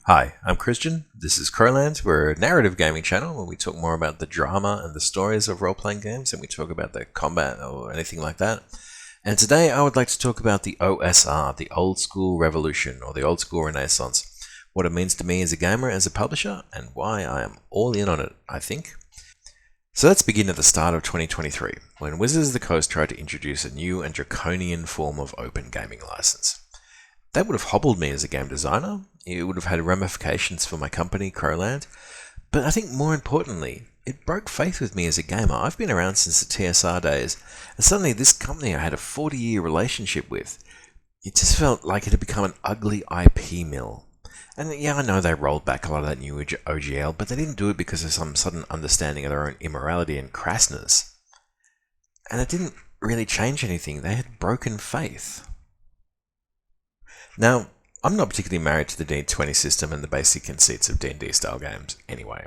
Hi, I'm Christian. This is Crowlands. We're a narrative gaming channel where we talk more about the drama and the stories of role-playing games than we talk about the combat or anything like that. And today I would like to talk about the OSR, the Old School Revolution, or the Old School Renaissance, what it means to me as a gamer, as a publisher, and why I am all in on it, I think. So let's begin at the start of 2023, when Wizards of the Coast tried to introduce a new and draconian form of open gaming license. That would have hobbled me as a game designer. It would have had ramifications for my company, Crowland. But I think more importantly, it broke faith with me as a gamer. I've been around since the TSR days, and suddenly this company I had a 40-year relationship with, it just felt like it had become an ugly IP mill. And yeah, I know they rolled back a lot of that new OGL, but they didn't do it because of some sudden understanding of their own immorality and crassness. And it didn't really change anything. They had broken faith. Now, I'm not particularly married to the D20 system and the basic conceits of D&D style games anyway.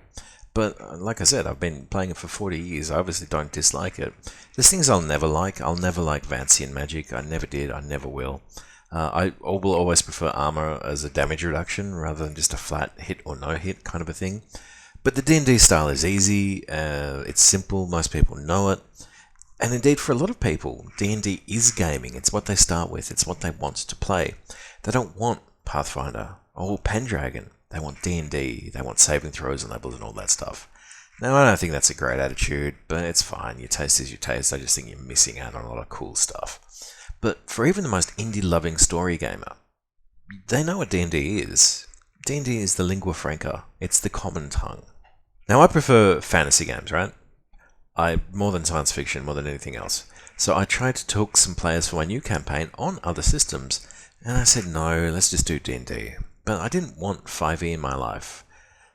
But like I said, I've been playing it for 40 years. I obviously don't dislike it. There's things I'll never like. I'll never like Vancian magic. I never did. I never will. I will always prefer armor as a damage reduction rather than just a flat hit or no hit kind of a thing. But the D&D style is easy. It's simple. Most people know it. And indeed, for a lot of people, D&D is gaming. It's what they start with. It's what they want to play. They don't want Pathfinder or Pendragon. They want D&D. They want saving throws and levels and all that stuff. Now, I don't think that's a great attitude, but it's fine. Your taste is your taste. I just think you're missing out on a lot of cool stuff. But for even the most indie-loving story gamer, they know what D&D is. D&D is the lingua franca. It's the common tongue. Now, I prefer fantasy games, right? More than science fiction, more than anything else. So I tried to talk some players for my new campaign on other systems, and I said, no, let's just do D&D. But I didn't want 5e in my life.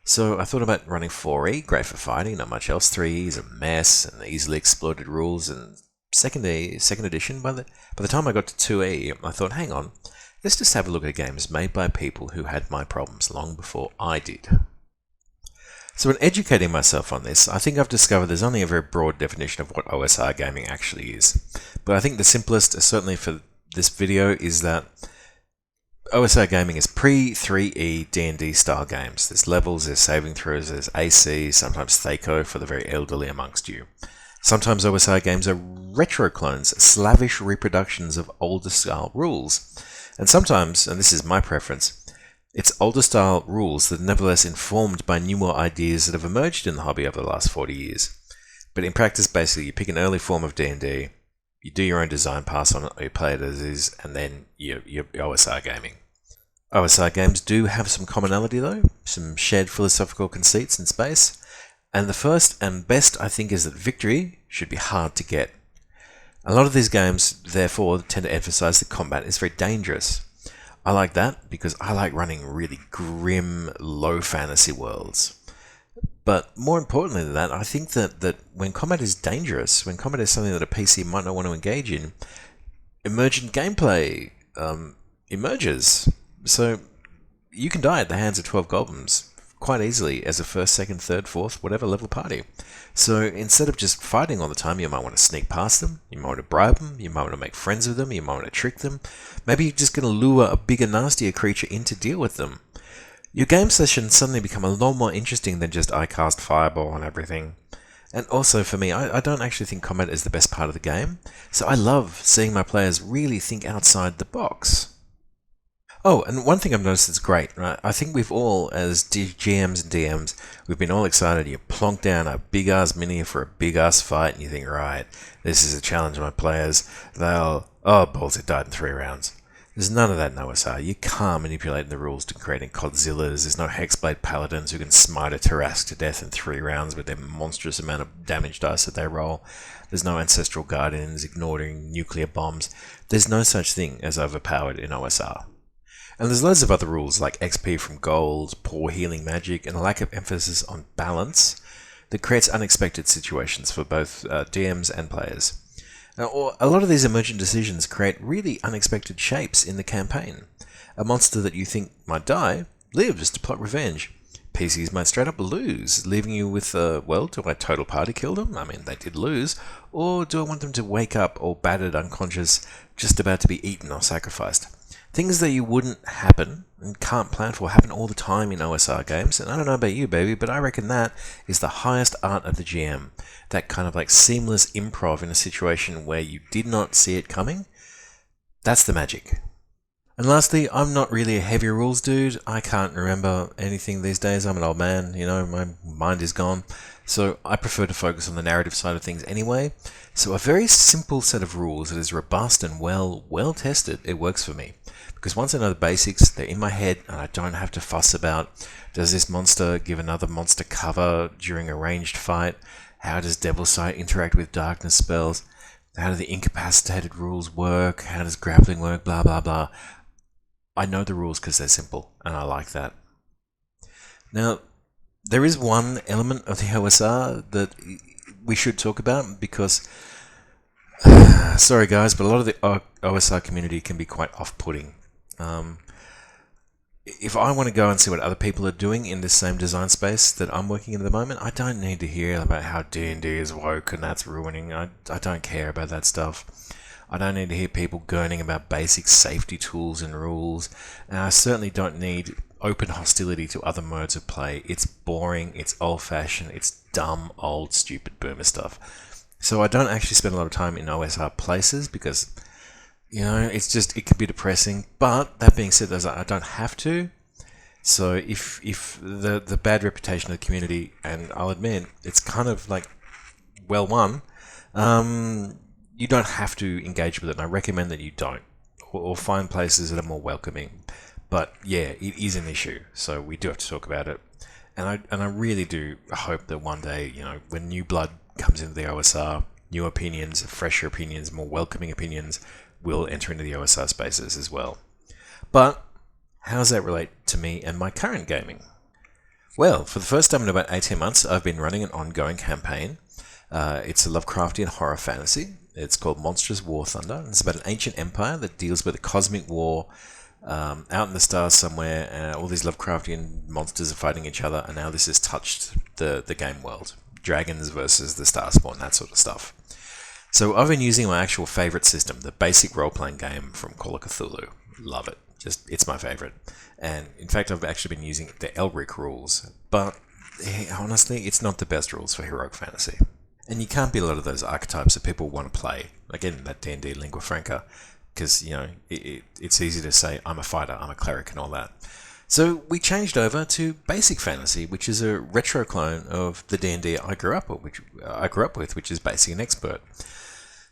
So I thought about running 4e, great for fighting, not much else. 3e is a mess and easily exploited rules. And second edition, by the time I got to 2e, I thought, hang on, let's just have a look at games made by people who had my problems long before I did. So in educating myself on this, I think I've discovered there's only a very broad definition of what OSR gaming actually is. But I think the simplest, certainly for this video, is that OSR gaming is pre-3E D&D style games. There's levels, there's saving throws, there's AC, sometimes Thaco for the very elderly amongst you. Sometimes OSR games are retro clones, slavish reproductions of older style rules. And sometimes, and this is my preference, it's older style rules that are nevertheless informed by newer ideas that have emerged in the hobby over the last 40 years. But in practice, basically, you pick an early form of D&D, you do your own design, pass on it, or you play it as is, and then you're OSR gaming. OSR games do have some commonality though, some shared philosophical conceits in space, and the first and best I think is that victory should be hard to get. A lot of these games, therefore, tend to emphasize that combat is very dangerous. I like that because I like running really grim, low fantasy worlds. But more importantly than that, I think that when combat is dangerous, when combat is something that a PC might not want to engage in, emergent gameplay emerges. So you can die at the hands of 12 goblins quite easily as a first, second, third, fourth, whatever level party. So instead of just fighting all the time, you might want to sneak past them, you might want to bribe them, you might want to make friends with them, you might want to trick them. Maybe you're just going to lure a bigger, nastier creature in to deal with them. Your game sessions suddenly become a lot more interesting than just I cast fireball and everything. And also for me, I don't actually think combat is the best part of the game, so I love seeing my players really think outside the box. Oh, and one thing I've noticed that's great, right? I think we've all, as GMs and DMs, we've been all excited. You plonk down a big-ass mini for a big-ass fight, and you think, right, this is a challenge to my players. They'll, oh, balls, it died in 3 rounds. There's none of that in OSR. You can't manipulate the rules to creating Godzillas. There's no Hexblade Paladins who can smite a Tarrasque to death in 3 rounds with their monstrous amount of damage dice that they roll. There's no Ancestral Guardians ignoring nuclear bombs. There's no such thing as overpowered in OSR. And there's loads of other rules like XP from gold, poor healing magic, and a lack of emphasis on balance that creates unexpected situations for both DMs and players. Now, a lot of these emergent decisions create really unexpected shapes in the campaign. A monster that you think might die lives to plot revenge. PCs might straight up lose, leaving you with, well, do I total party kill them? I mean, they did lose. Or do I want them to wake up all battered, unconscious, just about to be eaten or sacrificed? Things that you wouldn't happen and can't plan for happen all the time in OSR games. And I don't know about you, baby, but I reckon that is the highest art of the GM. That kind of like seamless improv in a situation where you did not see it coming. That's the magic. And lastly, I'm not really a heavy rules dude. I can't remember anything these days. I'm an old man, my mind is gone. So I prefer to focus on the narrative side of things anyway. So a very simple set of rules that is robust and well tested, it works for me. Because once I know the basics, they're in my head and I don't have to fuss about, does this monster give another monster cover during a ranged fight? How does Devil's Sight interact with darkness spells? How do the incapacitated rules work? How does grappling work? Blah, blah, blah. I know the rules because they're simple, and I like that. Now, there is one element of the OSR that we should talk about because, sorry guys, but a lot of the OSR community can be quite off-putting. If I want to go and see what other people are doing in this same design space that I'm working in at the moment, I don't need to hear about how D&D is woke and that's ruining. I don't care about that stuff. I don't need to hear people gurning about basic safety tools and rules, and I certainly don't need open hostility to other modes of play. It's boring, it's old-fashioned, it's dumb, old, stupid boomer stuff. So I don't actually spend a lot of time in OSR places because, it can be depressing. But that being said, I don't have to. So if the bad reputation of the community, and I'll admit, it's kind of like well won, you don't have to engage with it, and I recommend that you don't, or find places that are more welcoming. But yeah, it is an issue, so we do have to talk about it. And I really do hope that one day, when new blood comes into the OSR, new opinions, fresher opinions, more welcoming opinions will enter into the OSR spaces as well. But how does that relate to me and my current gaming? Well, for the first time in about 18 months, I've been running an ongoing campaign. It's a Lovecraftian horror fantasy. It's called Monstrous War Thunder. It's about an ancient empire that deals with a cosmic war out in the stars somewhere. All these Lovecraftian monsters are fighting each other, and now this has touched the game world. Dragons versus the Starspawn, that sort of stuff. So I've been using my actual favorite system, the basic role-playing game from Call of Cthulhu. Love it. It's my favorite. And in fact, I've actually been using the Elric rules, but honestly, it's not the best rules for heroic fantasy. And you can't be a lot of those archetypes that people want to play. Again, that D&D lingua franca, because, it's easy to say, I'm a fighter, I'm a cleric, and all that. So we changed over to basic fantasy, which is a retro clone of the D&D I grew up with, which is basic and expert.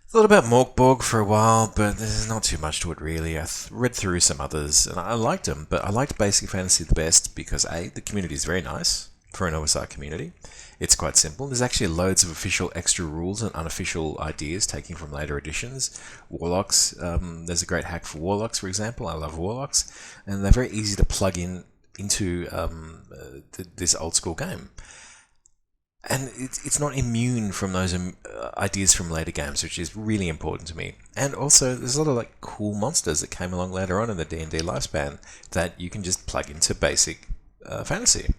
Thought about Morkborg for a while, but there's not too much to it really. I read through some others, and I liked them, but I liked basic fantasy the best because A, the community is very nice for an OSR community. It's quite simple. There's actually loads of official extra rules and unofficial ideas taken from later editions. Warlocks, there's a great hack for Warlocks, for example. I love Warlocks. And they're very easy to plug into this old school game. And it's not immune from those ideas from later games, which is really important to me. And also, there's a lot of cool monsters that came along later on in the D&D lifespan that you can just plug into basic fantasy.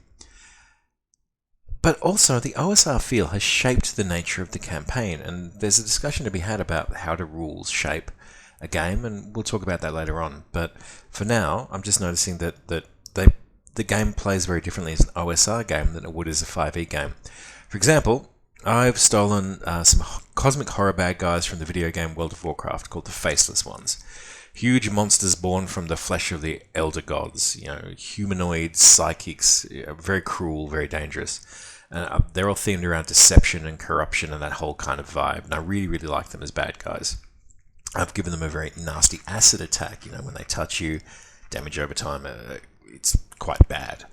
But also, the OSR feel has shaped the nature of the campaign, and there's a discussion to be had about how do rules shape a game, and we'll talk about that later on. But for now, I'm just noticing that the game plays very differently as an OSR game than it would as a 5e game. For example, I've stolen some cosmic horror bad guys from the video game World of Warcraft called the Faceless Ones. Huge monsters born from the flesh of the elder gods, humanoid psychics, very cruel, very dangerous. And they're all themed around deception and corruption and that whole kind of vibe. And I really, really like them as bad guys. I've given them a very nasty acid attack. When they touch you, damage over time, it's quite bad.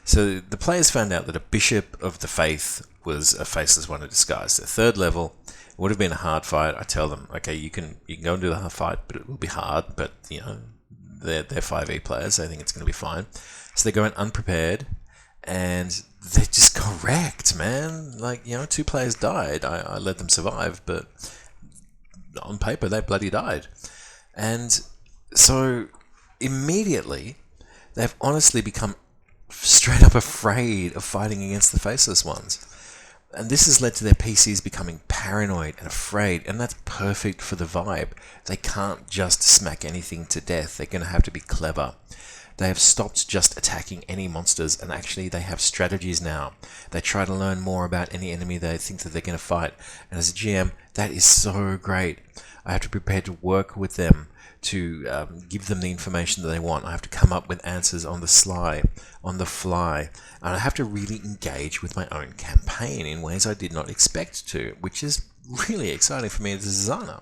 So the players found out that a bishop of the faith was a faceless one in disguise. The third level, it would have been a hard fight. I tell them, okay, you can go and do the hard fight, but it will be hard. But they're 5e players. They think it's going to be fine. So they go in unprepared, and they just go wrecked, man. 2 players died. I let them survive, but on paper they bloody died. And so immediately they've honestly become straight up afraid of fighting against the Faceless Ones. And this has led to their PCs becoming paranoid and afraid, and that's perfect for the vibe. They can't just smack anything to death, they're going to have to be clever. They have stopped just attacking any monsters, and actually they have strategies now. They try to learn more about any enemy they think that they're going to fight, and as a GM, that is so great. I have to prepare to work with them to give them the information that they want. I have to come up with answers on the sly, on the fly, and I have to really engage with my own campaign in ways I did not expect to, which is really exciting for me as a designer.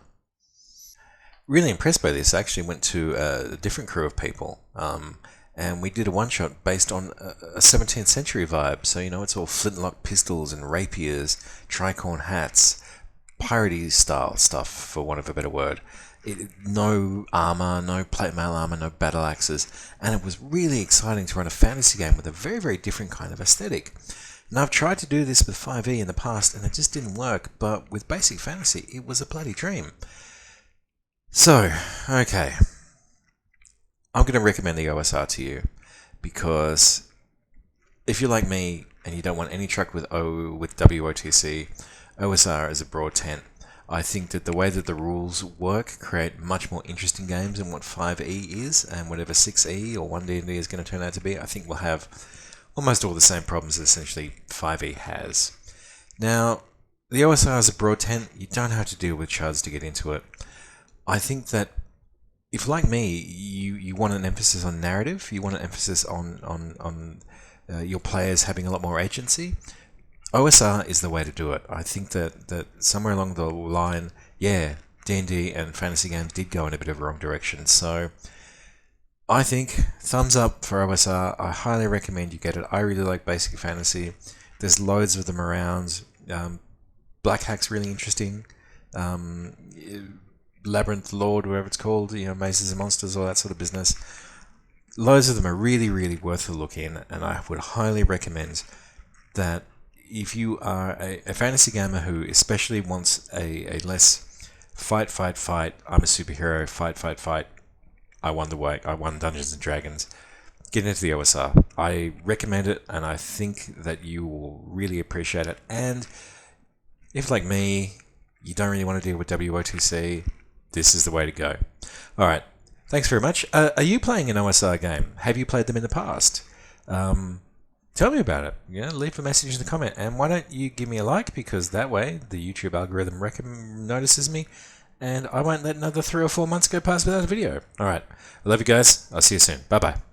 Really impressed by this. I actually went to a different crew of people, and we did a one-shot based on a 17th century vibe. So, you know, it's all flintlock pistols and rapiers, tricorn hats, piratey style stuff, for want of a better word. No armor, no plate mail armor, no battle axes, and it was really exciting to run a fantasy game with a very, very different kind of aesthetic. Now, I've tried to do this with 5e in the past, and it just didn't work, but with basic fantasy, it was a bloody dream. So, okay, I'm going to recommend the OSR to you, because if you're like me and you don't want any truck with WotC, OSR is a broad tent. I think that the way that the rules work create much more interesting games than what 5e is, and whatever 6e or 1D&D is going to turn out to be, I think we'll have almost all the same problems that essentially 5e has. Now, the OSR is a broad tent. You don't have to deal with chuds to get into it. I think that if, like me, you want an emphasis on narrative, you want an emphasis on your players having a lot more agency, OSR is the way to do it. I think that somewhere along the line, yeah, D&D and fantasy games did go in a bit of a wrong direction. So I think thumbs up for OSR. I highly recommend you get it. I really like basic fantasy. There's loads of them around. Black Hack's really interesting. Labyrinth Lord, whatever it's called, you know, Mazes and Monsters, all that sort of business. Loads of them are really, really worth a look in, and I would highly recommend that if you are a fantasy gamer who especially wants a less fight, I'm a superhero, fight, I won Dungeons and Dragons, get into the OSR. I recommend it, and I think that you will really appreciate it. And if, like me, you don't really want to deal with WotC, this is the way to go. Alright, thanks very much. Are you playing an OSR game? Have you played them in the past? Tell me about it. You know, leave a message in the comment. And why don't you give me a like, because that way the YouTube algorithm notices me, and I won't let another 3 or 4 months go past without a video. Alright, I love you guys. I'll see you soon. Bye-bye.